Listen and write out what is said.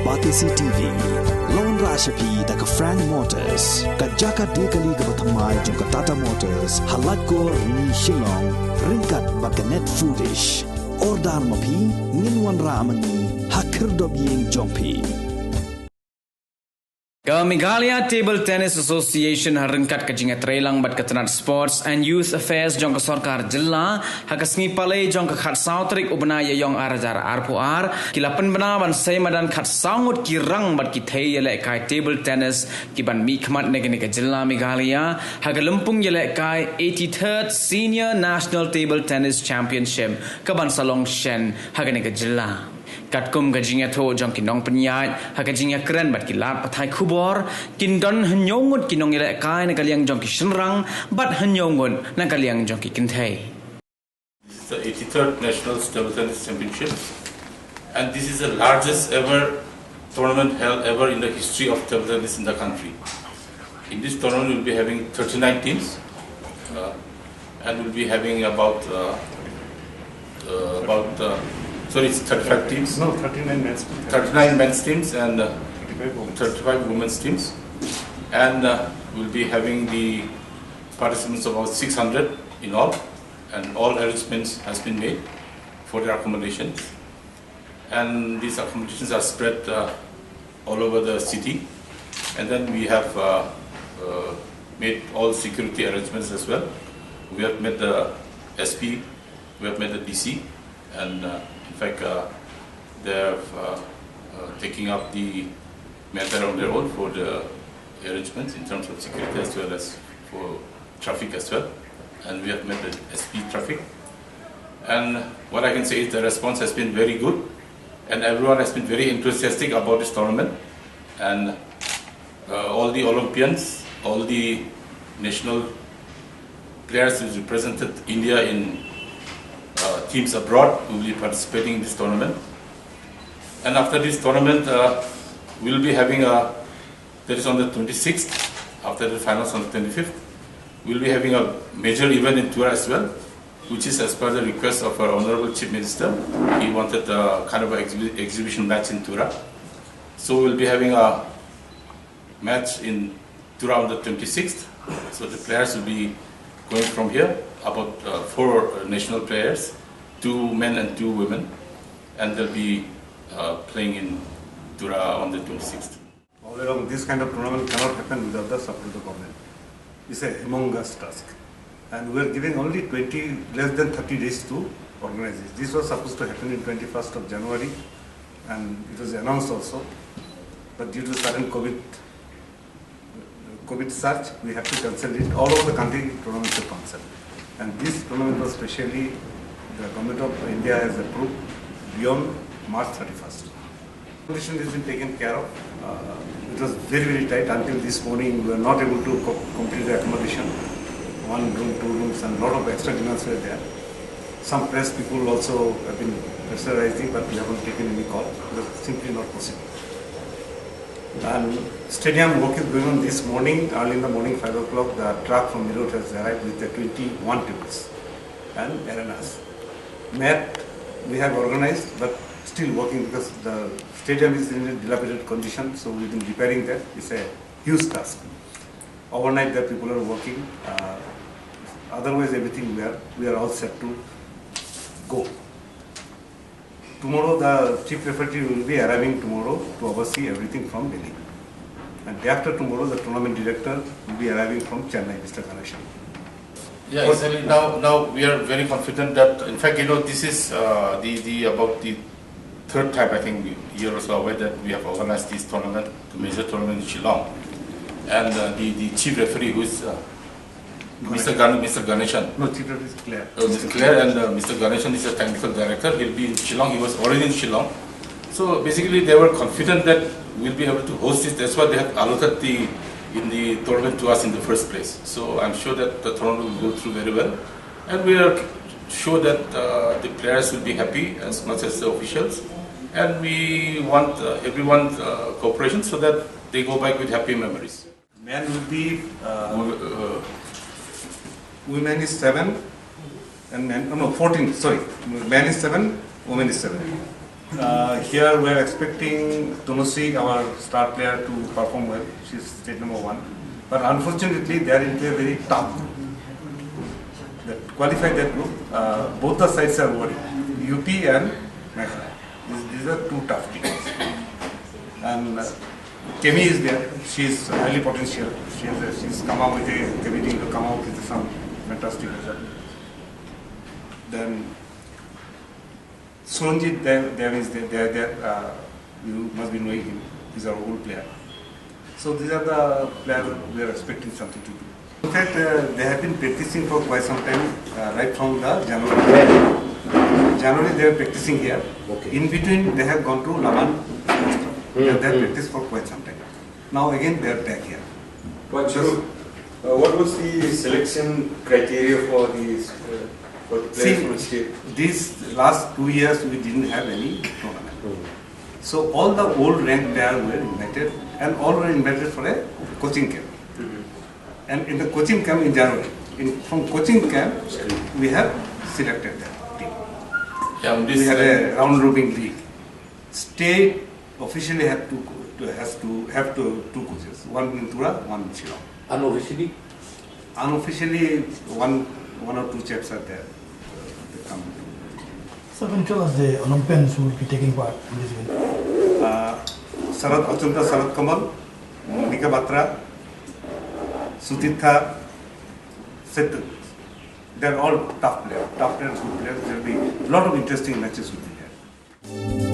Batisi TV. Lone Rashapi Daka Frank Motors. Kajaka Dekali Gabatamai Junka Tata Motors. Halatko Ni Shillong. Rinkat Bakanet Foodish. Ordar Mapi. Ninwan Ramani. Hakirdobying Jompi. Meghalaya Table Tennis Association harengkat kajinga trailang bat katanat Sports and Youth Affairs jong ka Sarkar Jilla hakasngi palai jong ka khat sautrik ubnaya yong arajar arpuar kilapan benawan say madan khat sangut kirang bat ki thei yele kai table tennis ki ban mi khmat negene ka Jilla Meghalaya hagalempung yele kai 83rd Senior National Table Tennis Championship ka ban salong shen hagane ka Jilla Katkum gajinya tho jong kinong penyai hagajinya keren bat kilat pathai khubor kindon hnyongut kinong ile kai na kaliang jong kishnrang bat hnyongut na kaliang jong kinthei. This is the 83rd National Table Tennis Championship, and this is the largest ever tournament held ever in the history of table tennis in the country. In this tournament, we'll be having 39 teams, and we'll be having about it's 35 teams. No, 39 men's teams. 39 men's teams and 35 women's teams. And we'll be having the participants of about 600 in all. And all arrangements has been made for their accommodation. And these accommodations are spread all over the city. And then we have made all security arrangements as well. We have met the SP, we have met the DC, and in fact, they have taking up the matter on their own for the arrangements in terms of security as well as for traffic as well. And we have met the SP traffic. And what I can say is the response has been very good, and everyone has been very enthusiastic about this tournament. And all the Olympians, all the national players who represented India in teams abroad will be participating in this tournament. And after this tournament, we'll be having that is on the 26th, after the finals on the 25th, we'll be having a major event in Tura as well, which is as per the request of our Honorable Chief Minister. He wanted a kind of an exhibition match in Tura. So we'll be having a match in Tura on the 26th. So the players will be going from here, about 4 national players, 2 men and 2 women, and they'll be playing in Tura on the 26th. All along, this kind of tournament cannot happen without the support of the government. It's a humongous task. And we are giving only less than 30 days to organize this. This was supposed to happen in 21st of January, and it was announced also. But due to sudden COVID surge, we have to cancel it. All over the country, tournaments are cancelled. And this tournament was specially, the government of India has approved beyond March 31st. Condition has been taken care of. It was very, very tight until this morning. We were not able to complete the accommodation. 1 room, 2 rooms, and a lot of extra dinners were there. Some press people also have been pressurizing, but we haven't taken any call. It was simply not possible. And stadium work is going on this morning. Early in the morning, 5 o'clock, the truck from Ngut has arrived with the 21 tables and arenas. Mat we have organized, but still working because the stadium is in a dilapidated condition, so we've been repairing that. It's a huge task. Overnight there people are working. Otherwise everything we are all set to go. Tomorrow the chief referee will be arriving tomorrow to oversee everything from Delhi. And day after tomorrow the tournament director will be arriving from Chennai, Mr. Ïashim. Yeah, exactly. Now we are very confident that, in fact, this is about the 3rd time, I think you're also aware that we have organized this tournament, the major tournament in Shillong. And the chief referee, who is Mr. Ganeshan. No, chief referee is Claire. Mr. Claire, and Mr. Ganeshan is the technical director. He'll be in Shillong. He was already in Shillong. So basically, they were confident that we'll be able to host it. That's why they have allotted the tournament to us in the first place. So I'm sure that the tournament will go through very well. And we are sure that the players will be happy as much as the officials. And we want everyone's cooperation so that they go back with happy memories. Men will be, women is 7, and men, no, 14, sorry. Men is 7, women is 7. Here we are expecting Tunusri, our star player, to perform well. She is state number 1. But unfortunately, they are into a very tough group. That qualify that group, both the sides are worried. UP and Meghalaya. These are two tough teams. And Kemi is there. She is highly potential. She's come out with everything to come out with some fantastic result. Then Sonjit there is there. You must be knowing him. He's our old player. So these are the players we are expecting something to do. In fact, they have been practicing for quite some time, right from the January. January they are practicing here. Okay. In between they have gone to Laman. They have practiced for quite some time. Now again they are back here. But what was the selection criteria for these for the players from state? These last 2 years we didn't have any tournament. So all the old ranked players were invited, and all were invited for a coaching camp. And in the coaching camp in January, from coaching camp we have selected that team. Yeah, We had a round robin league. State officially have two coaches, one in Tura, one in Shillong. Unofficially? Unofficially, one or two chaps are there. They come. So when tell us the Olympians who will be taking part in this event? Sarat Kamal, Monika Batra, Sutitha, Setu. They are all tough players, good players. There will be a lot of interesting matches with them here.